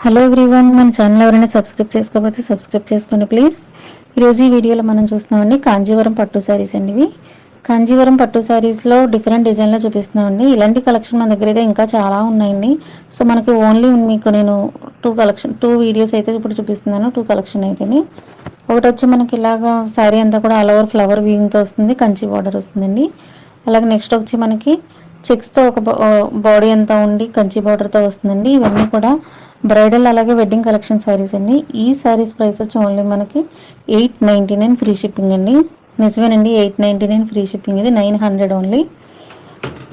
Hello everyone, మన channel ఎవరైనా subscribe చేసుకోకపోతే సబ్స్క్రైబ్ చేసుకోండి ప్లీజ్. ఈరోజు ఈ వీడియోలో మనం చూస్తున్నామండి కాంజీవరం పట్టు శారీస్ అండి. ఇవి కాంజీవరం పట్టు శారీస్లో డిఫరెంట్ డిజైన్లో చూపిస్తున్నామండి. ఇలాంటి కలెక్షన్ మన దగ్గర అయితే ఇంకా చాలా ఉన్నాయండి. సో మనకి ఓన్లీ మీకు నేను టూ వీడియోస్ అయితే ఇప్పుడు చూపిస్తున్నాను. టూ కలెక్షన్ అయితేనే ఒకటి వచ్చి మనకి ఇలాగా శారీ అంతా కూడా ఆల్ ఓవర్ ఫ్లవర్ వీవింగ్తో వస్తుంది, కంచి బార్డర్ వస్తుందండి. అలాగే నెక్స్ట్ వచ్చి మనకి చెక్స్తో ఒక బాడీ అంతా ఉండి కంచి బార్డర్తో వస్తుందండి. ఇవన్నీ కూడా బ్రైడల్ అలాగే వెడ్డింగ్ కలెక్షన్ శారీస్ అండి. ఈ శారీస్ ప్రైస్ వచ్చి ఓన్లీ మనకి 899 ఫ్రీ షిప్పింగ్ అండి. నిజమేనండి, 899 ఫ్రీ షిప్పింగ్. ఇది 900 ఓన్లీ.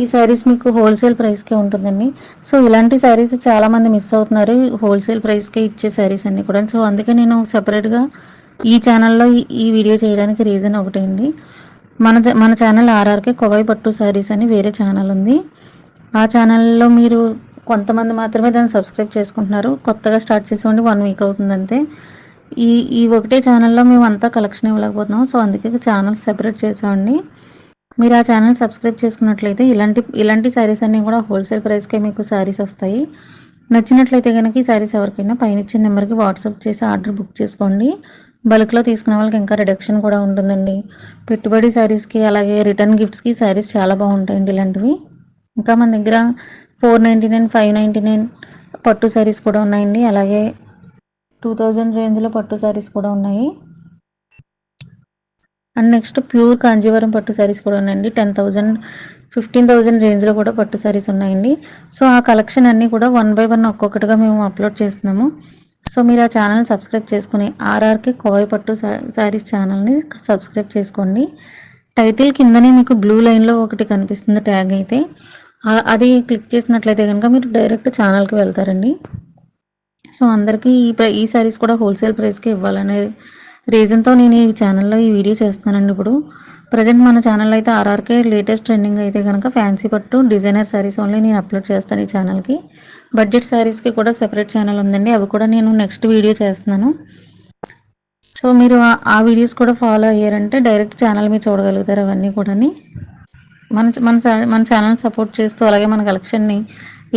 ఈ శారీస్ మీకు హోల్సేల్ ప్రైస్కే ఉంటుందండి. సో ఇలాంటి శారీస్ చాలామంది మిస్ అవుతున్నారు, హోల్సేల్ ప్రైస్కే ఇచ్చే శారీస్ అన్నీ కూడా. సో అందుకే నేను సపరేట్గా ఈ ఛానల్లో ఈ వీడియో చేయడానికి రీజన్ ఒకటే అండి. మన ఛానల్ ఆర్ఆర్కే కోవై పట్టు శారీస్ అని వేరే ఛానల్ ఉంది. ఆ ఛానల్లో మీరు కొంతమంది మాత్రమే దాన్ని సబ్స్క్రైబ్ చేసుకుంటున్నారు. కొత్తగా స్టార్ట్ చేసేవాడి 1 వీక్ అవుతుంది అంతే. ఈ ఒకటే ఛానల్లో మేము అంతా కలెక్షన్ ఇవ్వలేకపోతున్నాం. సో అందుకే ఛానల్ సెపరేట్ చేసామండి. మీరు ఆ ఛానల్ సబ్స్క్రైబ్ చేసుకున్నట్లయితే ఇలాంటి శారీస్ అన్నీ కూడా హోల్సేల్ ప్రైస్కే మీకు శారీస్ వస్తాయి. నచ్చినట్లయితే కనుక ఈ శారీస్ ఎవరికైనా పైన ఇచ్చిన నెంబర్కి వాట్సాప్ చేసి ఆర్డర్ బుక్ చేసుకోండి. బల్క్లో తీసుకునే వాళ్ళకి ఇంకా రిడక్షన్ కూడా ఉంటుందండి. పెట్టుబడి శారీస్కి అలాగే రిటర్న్ గిఫ్ట్స్కి శారీస్ చాలా బాగుంటాయండి ఇలాంటివి. ఇంకా మన దగ్గర 499, 599 పట్టు శారీస్ కూడా ఉన్నాయండి. అలాగే 2000 రేంజ్లో పట్టు శారీస్ కూడా ఉన్నాయి. అండ్ నెక్స్ట్ ప్యూర్ కాంజీవరం పట్టు శారీస్ కూడా ఉన్నాయండి. 10,000, 15,000 రేంజ్లో కూడా పట్టు శారీస్ ఉన్నాయండి. సో ఆ కలెక్షన్ అన్నీ కూడా 1 by 1 ఒక్కొక్కటిగా మేము అప్లోడ్ చేస్తున్నాము. సో మీరు ఆ ఛానల్ సబ్స్క్రైబ్ చేసుకుని ఆర్ఆర్కే కోవై పట్టు శారీస్ ఛానల్ని సబ్స్క్రైబ్ చేసుకోండి. టైటిల్ కిందనే మీకు బ్లూ లైన్లో ఒకటి కనిపిస్తుంది ట్యాగ్ అయితే, అది క్లిక్ చేసినట్లయితే కనుక మీరు డైరెక్ట్ ఛానల్కి వెళ్తారండి. సో అందరికీ ఈ శారీస్ కూడా హోల్సేల్ ప్రైస్కి ఇవ్వాలనే రీజన్తో నేను ఈ ఛానల్లో ఈ వీడియో చేస్తానండి. ఇప్పుడు ప్రజెంట్ మన ఛానల్లో అయితే ఆర్ఆర్కే లేటెస్ట్ ట్రెండింగ్ అయితే కనుక ఫ్యాన్సీ పట్టు డిజైనర్ శారీస్ ఓన్లీ నేను అప్లోడ్ చేస్తాను ఈ ఛానల్కి. బడ్జెట్ శారీస్కి కూడా సెపరేట్ ఛానల్ ఉందండి, అవి కూడా నేను నెక్స్ట్ వీడియో చేస్తున్నాను. సో మీరు ఆ వీడియోస్ కూడా ఫాలో అయ్యారంటే డైరెక్ట్ ఛానల్ మీరు చూడగలుగుతారు అవన్నీ కూడా. మన ఛానల్ సపోర్ట్ చేస్తూ అలాగే మన కలెక్షన్ని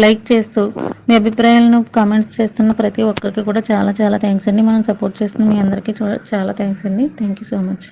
లైక్ చేస్తూ మీ అభిప్రాయాలను కామెంట్స్ చేస్తున్న ప్రతి ఒక్కరికి కూడా చాలా చాలా థ్యాంక్స్ అండి. మనం సపోర్ట్ చేస్తున్న మీ అందరికీ చాలా థ్యాంక్స్ అండి. Thank you so much.